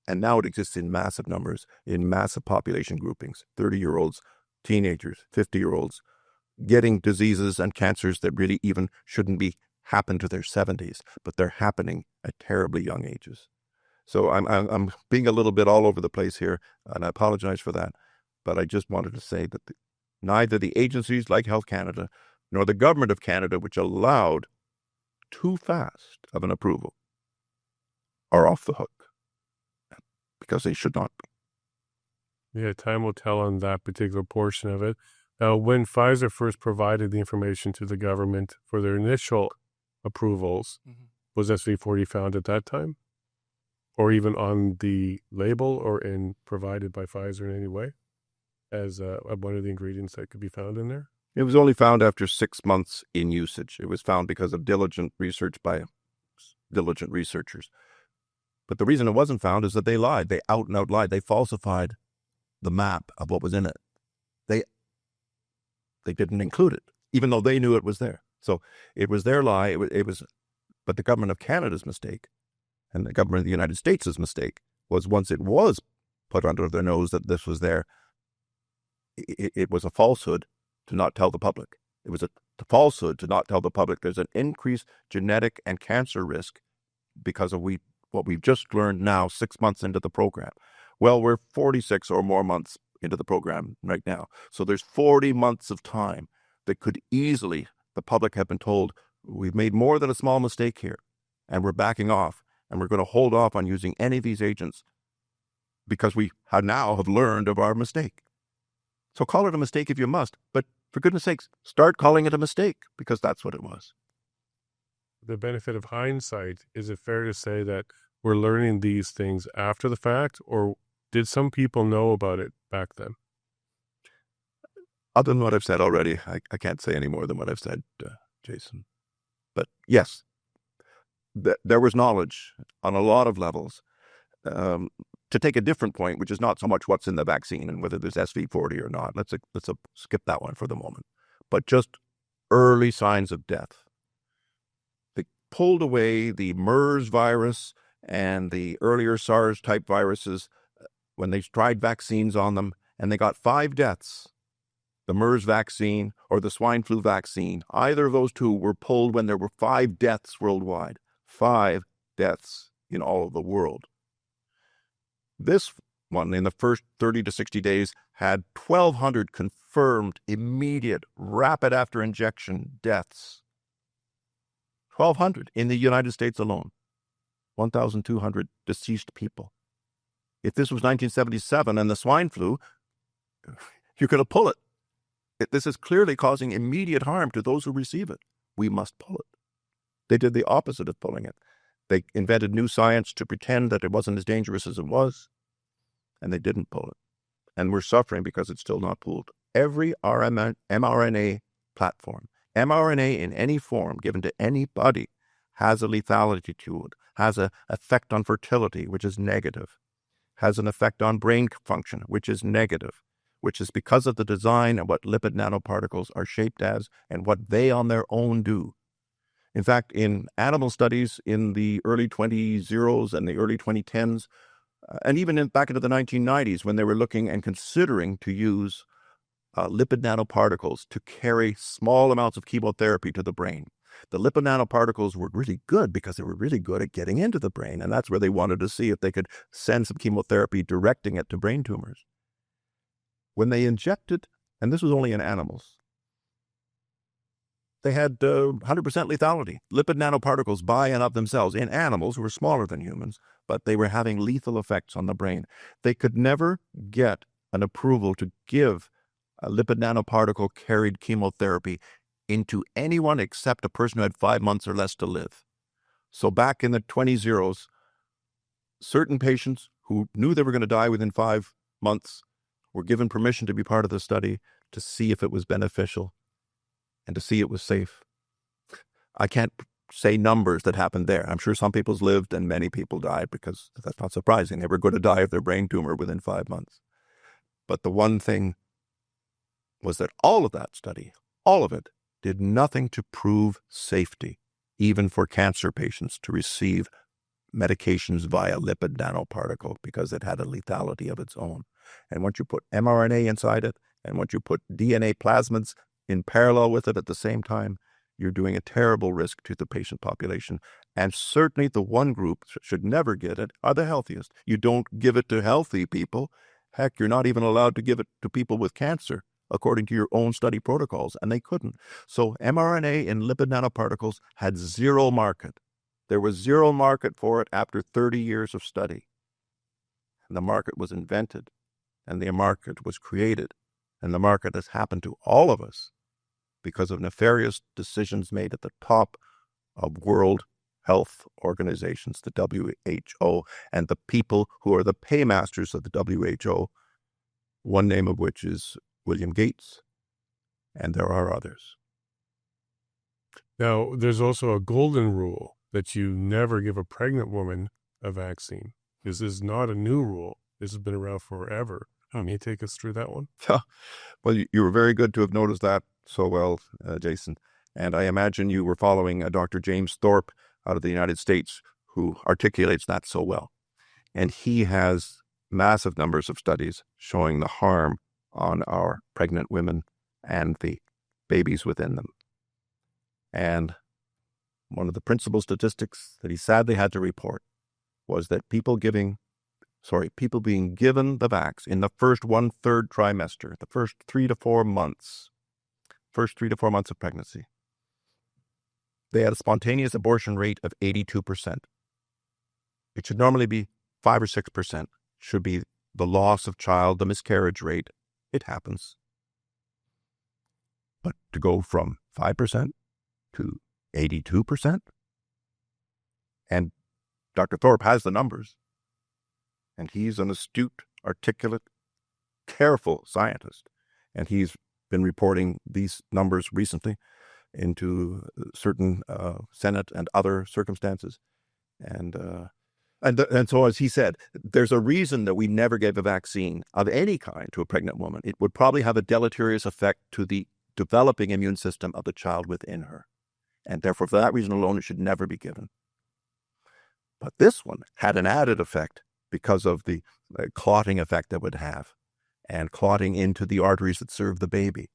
And now it exists in massive numbers, in massive population groupings, 30-year-olds, teenagers, 50-year-olds, getting diseases and cancers that really even shouldn't be happen to their 70s, but they're happening at terribly young ages. So I'm being a little bit all over the place here, and I apologize for that. But I just wanted to say that neither the agencies like Health Canada nor the government of Canada, which allowed too fast of an approval, are off the hook because they should not be. Yeah, time will tell on that particular portion of it. Now, when Pfizer first provided the information to the government for their initial approvals, was SV40 found at that time? Or even on the label or provided by Pfizer in any way as one of the ingredients that could be found in there? It was only found after 6 months in usage. It was found because of diligent research by diligent researchers. But the reason it wasn't found is that they lied. They out and out lied. They falsified the map of what was in it. They didn't include it, even though they knew it was there. So it was their lie. But the government of Canada's mistake and the government of the United States' mistake was once it was put under their nose that this was there, it was a falsehood to not tell the public. It was a falsehood to not tell the public there's an increased genetic and cancer risk because of what we've just learned now 6 months into the program. Well, we're 46 or more months into the program right now. So there's 40 months of time that could easily, the public have been told, we've made more than a small mistake here, and we're backing off, and we're going to hold off on using any of these agents because we now have learned of our mistake. So call it a mistake if you must, but for goodness sakes, start calling it a mistake because that's what it was. The benefit of hindsight, is it fair to say that we're learning these things after the fact, or did some people know about it back then? Other than what I've said already, I can't say any more than what I've said, Jason. But yes, there was knowledge on a lot of levels. to take a different point, which is not so much what's in the vaccine and whether there's SV40 or not. Let's skip that one for the moment. But just early signs of death. They pulled away the MERS virus and the earlier SARS-type viruses when they tried vaccines on them, and they got 5 deaths. The MERS vaccine or the swine flu vaccine, either of those two were pulled when there were 5 deaths worldwide. 5 deaths in all of the world. This one, in the first 30 to 60 days, had 1,200 confirmed, immediate, rapid after injection deaths. 1,200 in the United States alone. 1,200 deceased people. If this was 1977 and the swine flu, you're going to pull it. This is clearly causing immediate harm to those who receive it. We must pull it. They did the opposite of pulling it. They invented new science to pretend that it wasn't as dangerous as it was, and they didn't pull it. And we're suffering because it's still not pulled. Every mRNA platform, mRNA in any form given to anybody, has a lethality to it, has an effect on fertility, which is negative, has an effect on brain function, which is negative, which is because of the design and what lipid nanoparticles are shaped as and what they on their own do. In fact, in animal studies in the early 2010s and the early 2010s, and even back into the 1990s, when they were looking and considering to use lipid nanoparticles to carry small amounts of chemotherapy to the brain, the lipid nanoparticles were really good because they were really good at getting into the brain, and that's where they wanted to see if they could send some chemotherapy directing it to brain tumors. When they injected, and this was only in animals, they had 100% lethality. Lipid nanoparticles by and of themselves in animals who were smaller than humans, but they were having lethal effects on the brain. They could never get an approval to give a lipid nanoparticle carried chemotherapy into anyone except a person who had 5 months or less to live. So back in the 20s, certain patients who knew they were going to die within 5 months were given permission to be part of the study to see if it was beneficial and to see it was safe. I can't say numbers that happened there. I'm sure some people's lived and many people died because that's not surprising. They were going to die of their brain tumor within 5 months. But the one thing was that all of that study, all of it, did nothing to prove safety, even for cancer patients to receive medications via lipid nanoparticle because it had a lethality of its own. And once you put mRNA inside it, and once you put DNA plasmids in parallel with it at the same time, you're doing a terrible risk to the patient population. And certainly the one group should never get it are the healthiest. You don't give it to healthy people. Heck, you're not even allowed to give it to people with cancer, according to your own study protocols, and they couldn't. So mRNA in lipid nanoparticles had zero market. There was zero market for it after 30 years of study. And the market was invented, and the market was created, and the market has happened to all of us because of nefarious decisions made at the top of World Health Organizations, the WHO, and the people who are the paymasters of the WHO, one name of which is William Gates, and there are others. Now, there's also a golden rule that you never give a pregnant woman a vaccine. This is not a new rule. This has been around forever. Can you take us through that one? Well, you were very good to have noticed that so well, Jason. And I imagine you were following Dr. James Thorpe out of the United States, who articulates that so well. And he has massive numbers of studies showing the harm on our pregnant women and the babies within them. And one of the principal statistics that he sadly had to report was that people being given the vax in the first 1/3 trimester, the first 3 to 4 months of pregnancy, they had a spontaneous abortion rate of 82%. It should normally be 5 or 6%, should be the loss of child, the miscarriage rate. It happens. But to go from 5% to 82%, and Dr. Thorpe has the numbers, and he's an astute, articulate, careful scientist, and he's been reporting these numbers recently into certain Senate and other circumstances. And And so, as he said, there's a reason that we never gave a vaccine of any kind to a pregnant woman. It would probably have a deleterious effect to the developing immune system of the child within her. And therefore, for that reason alone, it should never be given. But this one had an added effect because of the clotting effect it would have, and clotting into the arteries that serve the baby,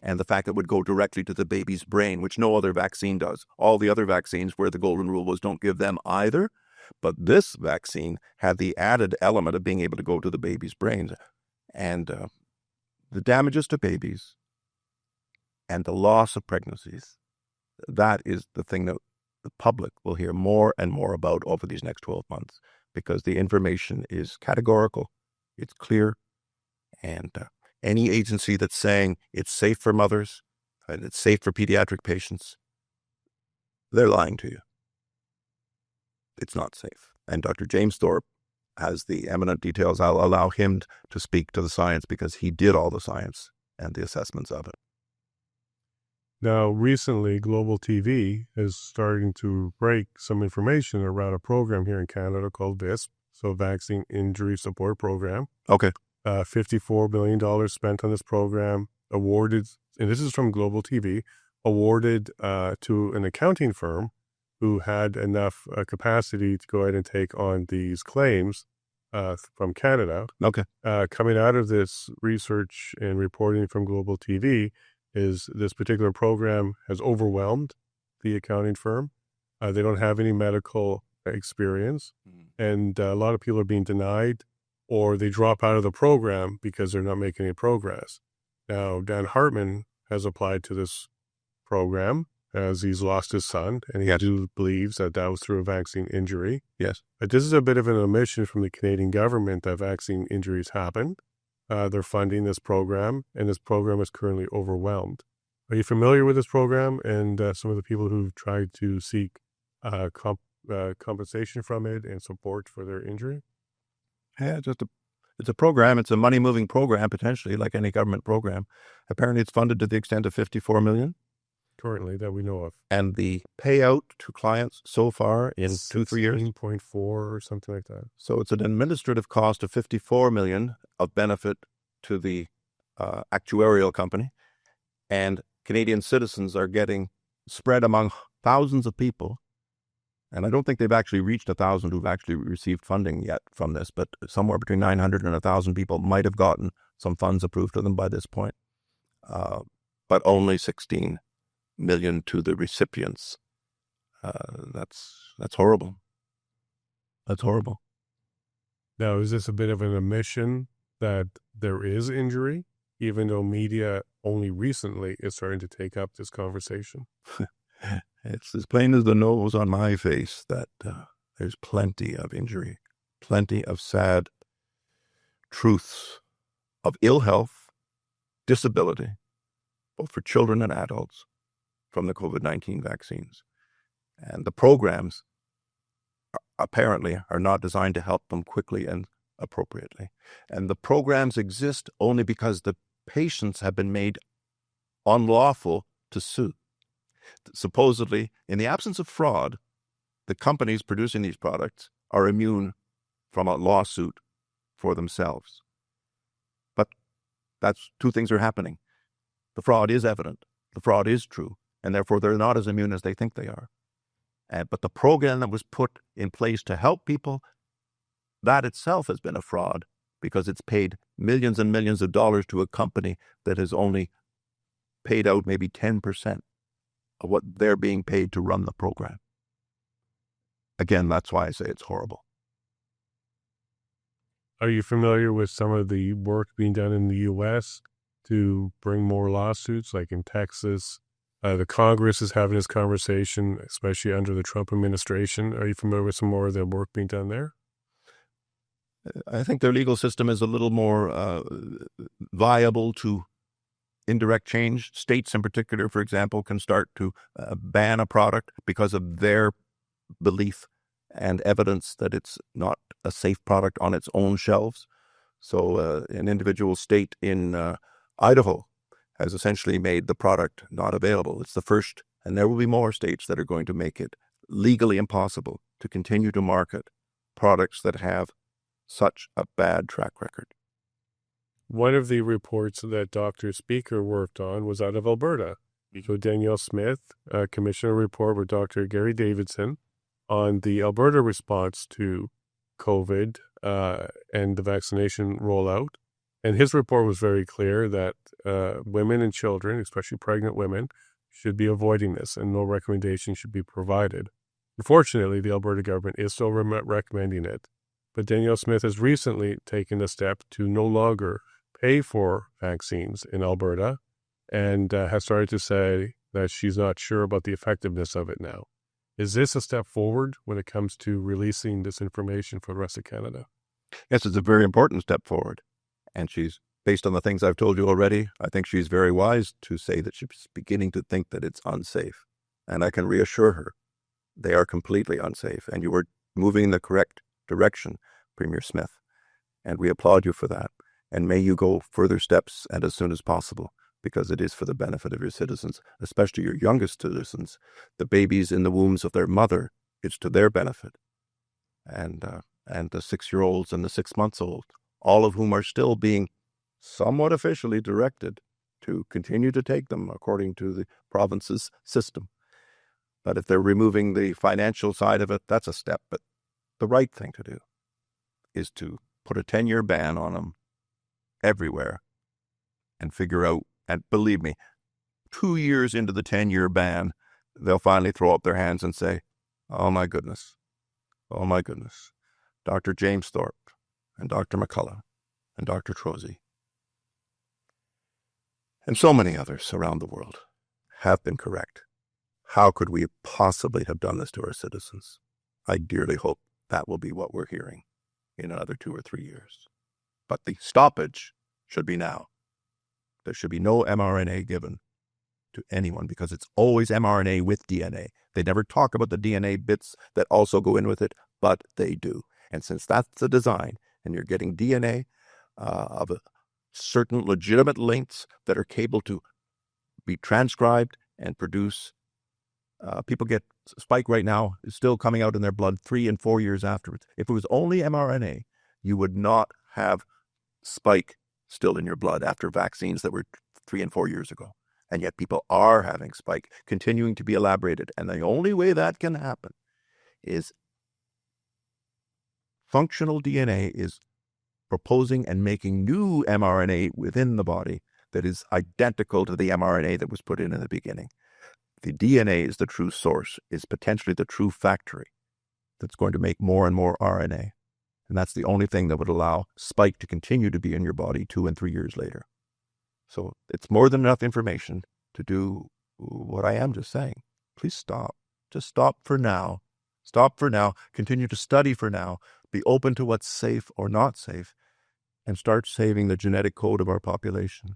and the fact that it would go directly to the baby's brain, which no other vaccine does. All the other vaccines, where the golden rule was don't give them either, but this vaccine had the added element of being able to go to the baby's brains. And the damages to babies and the loss of pregnancies, that is the thing that the public will hear more and more about over these next 12 months, because the information is categorical, it's clear, and any agency that's saying it's safe for mothers and it's safe for pediatric patients, they're lying to you. It's not safe. And Dr. James Thorpe has the eminent details. I'll allow him to speak to the science, because he did all the science and the assessments of it. Now, recently, Global TV is starting to break some information around a program here in Canada called VISP, so Vaccine Injury Support Program. Okay. $54 million spent on this program, awarded, and this is from Global TV, awarded to an accounting firm who had enough capacity to go ahead and take on these claims from Canada. Okay. Coming out of this research and reporting from Global TV is this particular program has overwhelmed the accounting firm. They don't have any medical experience, and a lot of people are being denied, or they drop out of the program because they're not making any progress. Now, Dan Hartman has applied to this program as he's lost his son, and he believes that was through a vaccine injury. Yes. But this is a bit of an omission from the Canadian government that vaccine injuries happen. They're funding this program, and this program is currently overwhelmed. Are you familiar with this program and some of the people who've tried to seek compensation from it and support for their injury? Yeah, it's a program. It's a money-moving program, potentially, like any government program. Apparently, it's funded to the extent of $54 million. Currently, that we know of. And the payout to clients so far in 2-3 years? 16.4 or something like that. So it's an administrative cost of $54 million of benefit to the actuarial company. And Canadian citizens are getting spread among thousands of people. And I don't think they've actually reached 1,000 who've actually received funding yet from this, but somewhere between 900 and 1,000 people might have gotten some funds approved to them by this point. But only 16 million to the recipients. That's horrible. That's horrible. Now, is this a bit of an omission that there is injury, even though media only recently is starting to take up this conversation? It's as plain as the nose on my face that there's plenty of injury, plenty of sad truths of ill health, disability, both for children and adults, from the COVID-19 vaccines. And the programs apparently are not designed to help them quickly and appropriately. And the programs exist only because the patients have been made unlawful to sue. Supposedly, in the absence of fraud, the companies producing these products are immune from a lawsuit for themselves. But that's two things are happening. The fraud is evident. The fraud is true. And therefore, they're not as immune as they think they are. But the program that was put in place to help people, that itself has been a fraud, because it's paid millions and millions of dollars to a company that has only paid out maybe 10% of what they're being paid to run the program. Again, that's why I say it's horrible. Are you familiar with some of the work being done in the U.S. to bring more lawsuits, like in Texas? The Congress is having this conversation, especially under the Trump administration. Are you familiar with some more of the work being done there? I think their legal system is a little more viable to indirect change. States in particular, for example, can start to ban a product because of their belief and evidence that it's not a safe product on its own shelves. So an individual state in Idaho has essentially made the product not available. It's the first, and there will be more states that are going to make it legally impossible to continue to market products that have such a bad track record. One of the reports that Dr. Speaker worked on was out of Alberta. So Danielle Smith commissioned a report with Dr. Gary Davidson on the Alberta response to COVID and the vaccination rollout. And his report was very clear that women and children, especially pregnant women, should be avoiding this and no recommendation should be provided. Unfortunately, the Alberta government is still recommending it. But Danielle Smith has recently taken a step to no longer pay for vaccines in Alberta and has started to say that she's not sure about the effectiveness of it now. Is this a step forward when it comes to releasing this information for the rest of Canada? Yes, it's a very important step forward. And she's, based on the things I've told you already, I think she's very wise to say that she's beginning to think that it's unsafe. And I can reassure her, they are completely unsafe. And you are moving in the correct direction, Premier Smith. And we applaud you for that. And may you go further steps and as soon as possible, because it is for the benefit of your citizens, especially your youngest citizens, the babies in the wombs of their mother. It's to their benefit. And the 6-year-olds and the 6-month-old, all of whom are still being somewhat officially directed to continue to take them according to the province's system. But if they're removing the financial side of it, that's a step. But the right thing to do is to put a 10-year ban on them everywhere and figure out, and believe me, 2 years into the 10-year ban, they'll finally throw up their hands and say, oh my goodness, Dr. James Thorpe and Dr. McCullough and Dr. Trozy and so many others around the world have been correct. How could we possibly have done this to our citizens? I dearly hope that will be what we're hearing in another 2 or 3 years. But the stoppage should be now. There should be no mRNA given to anyone because it's always mRNA with DNA. They never talk about the DNA bits that also go in with it, but they do. And since that's the design, and you're getting DNA of certain legitimate lengths that are capable to be transcribed and produce, people get spike right now, is still coming out in their blood 3 and 4 years afterwards. If it was only mRNA, you would not have spike still in your blood after vaccines that were 3 and 4 years ago. And yet people are having spike continuing to be elaborated. And the only way that can happen is functional DNA is proposing and making new mRNA within the body that is identical to the mRNA that was put in the beginning. The DNA is the true source, is potentially the true factory that's going to make more and more RNA. And that's the only thing that would allow spike to continue to be in your body 2 and 3 years later. So it's more than enough information to do what I am just saying. Please stop. Just stop for now. Stop for now. Continue to study for now. Be open to what's safe or not safe. And start saving the genetic code of our population.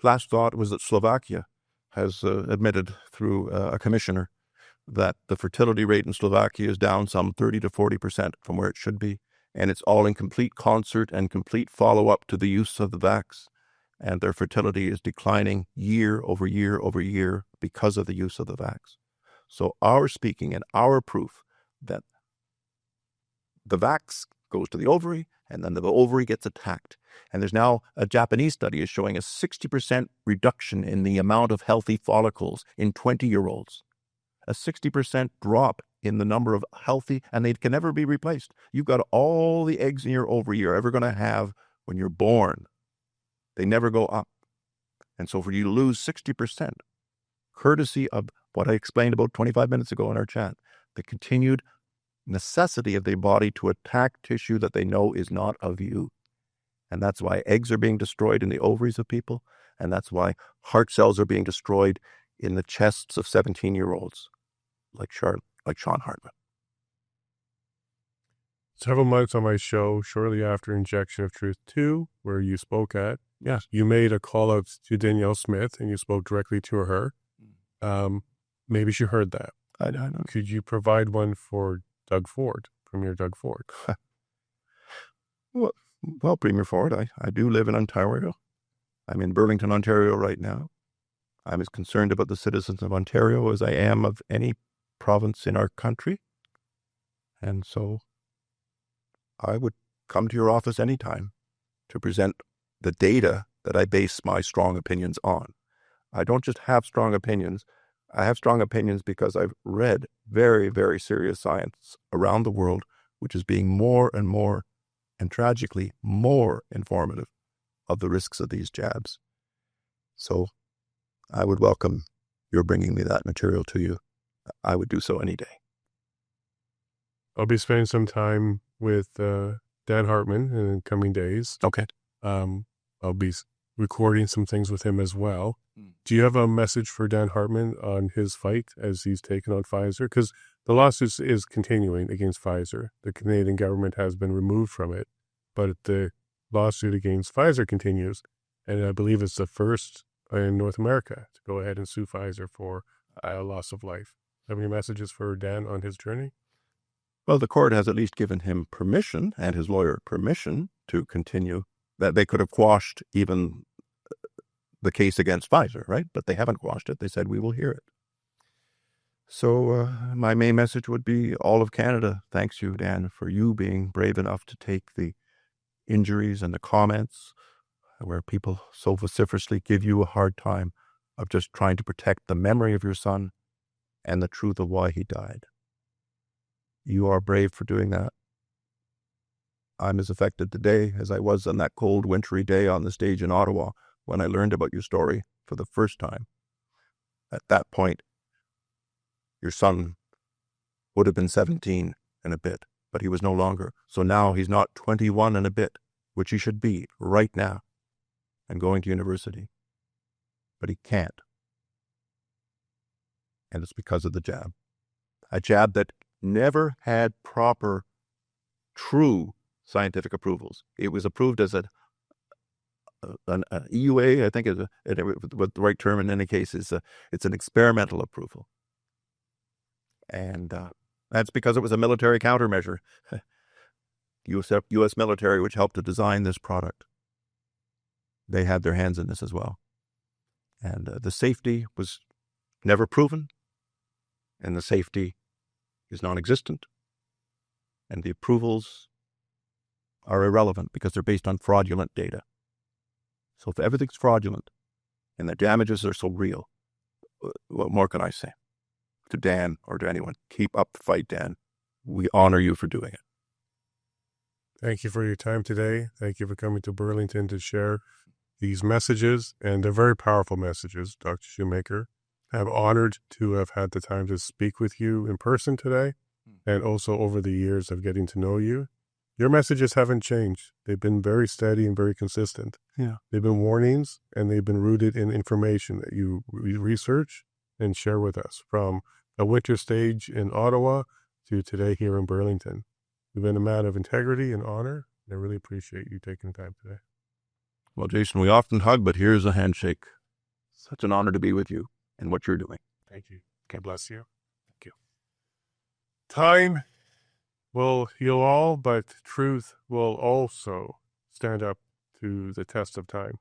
Last thought was that Slovakia has admitted through a commissioner that the fertility rate in Slovakia is down some 30 to 40% from where it should be. And it's all in complete concert and complete follow-up to the use of the vax. And their fertility is declining year over year over year because of the use of the vax. So our speaking and our proof that the vax goes to the ovary and then the ovary gets attacked. And there's now a Japanese study is showing a 60% reduction in the amount of healthy follicles in 20-year-olds. A 60% drop in the number of healthy, and they can never be replaced. You've got all the eggs in your ovary you're ever going to have when you're born. They never go up. And so for you to lose 60%, courtesy of what I explained about 25 minutes ago in our chat, the continued necessity of the body to attack tissue that they know is not of you. And that's why eggs are being destroyed in the ovaries of people, and that's why heart cells are being destroyed in the chests of 17-year-olds like Sean Hartman. Several months on my show, shortly after Injection of Truth 2, where you spoke at, Yes. you made a call out to Danielle Smith and you spoke directly to her. Maybe she heard that. I don't know. Could you provide one for Doug Ford, Premier Doug Ford? Well, Premier Ford, I do live in Ontario. I'm in Burlington, Ontario right now. I'm as concerned about the citizens of Ontario as I am of any province in our country. And so I would come to your office anytime to present the data that I base my strong opinions on. I don't just have strong opinions. I have strong opinions because I've read very, very serious science around the world, which is being more and more, and tragically more informative of the risks of these jabs. So I would welcome your bringing me that material to you. I would do so any day. I'll be spending some time with Dan Hartman in the coming days. Okay. I'll be recording some things with him as well. Do you have a message for Dan Hartman on his fight as he's taken on Pfizer? Because the lawsuit is continuing against Pfizer. The Canadian government has been removed from it, but the lawsuit against Pfizer continues. And I believe it's the first in North America to go ahead and sue Pfizer for a loss of life. Have any messages for Dan on his journey? Well, the court has at least given him permission, and his lawyer permission, to continue. That they could have quashed even the case against Pfizer, right? But they haven't quashed it. They said, we will hear it. So my main message would be, all of Canada thanks you, Dan, for you being brave enough to take the injuries and the comments where people so vociferously give you a hard time of just trying to protect the memory of your son and the truth of why he died. You are brave for doing that. I'm as affected today as I was on that cold, wintry day on the stage in Ottawa when I learned about your story for the first time. At that point, your son would have been 17 and a bit, but he was no longer. So now he's not 21 and a bit, which he should be right now, and going to university. But he can't. And it's because of the jab. A jab that never had proper, true scientific approvals. It was approved as an EUA, I think, what the right term in any case is. It's an experimental approval. And that's because it was a military countermeasure. U.S. military, which helped to design this product. They had their hands in this as well. And the safety was never proven, and the safety is non-existent, and the approvals are irrelevant because they're based on fraudulent data. So if everything's fraudulent and the damages are so real, what more can I say to Dan or to anyone? Keep up the fight, Dan. We honor you for doing it. Thank you for your time today. Thank you for coming to Burlington to share these messages, and they're very powerful messages, Dr. Shoemaker. I'm honored to have had the time to speak with you in person today, and also over the years of getting to know you. Your messages haven't changed. They've been very steady and very consistent. Yeah. They've been warnings, and they've been rooted in information that you research and share with us, from a winter stage in Ottawa to today here in Burlington. You've been a man of integrity and honor, and I really appreciate you taking the time today. Well, Jason, we often hug, but here's a handshake. Such an honor to be with you and what you're doing. Thank you. God bless you. Thank you. Time will heal all, but truth will also stand up to the test of time.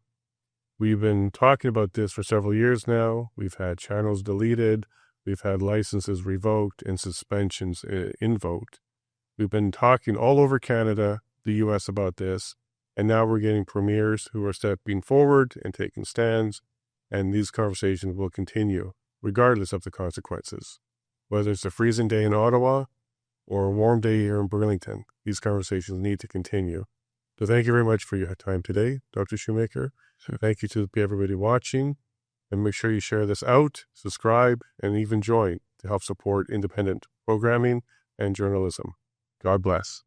We've been talking about this for several years now. We've had channels deleted. We've had licenses revoked and suspensions invoked. We've been talking all over Canada, the U.S. about this, and now we're getting premiers who are stepping forward and taking stands, and these conversations will continue regardless of the consequences. Whether it's a freezing day in Ottawa or a warm day here in Burlington, these conversations need to continue. So thank you very much for your time today, Dr. Shoemaker. Thank you to everybody watching, and make sure you share this out, subscribe, and even join to help support independent programming and journalism. God bless.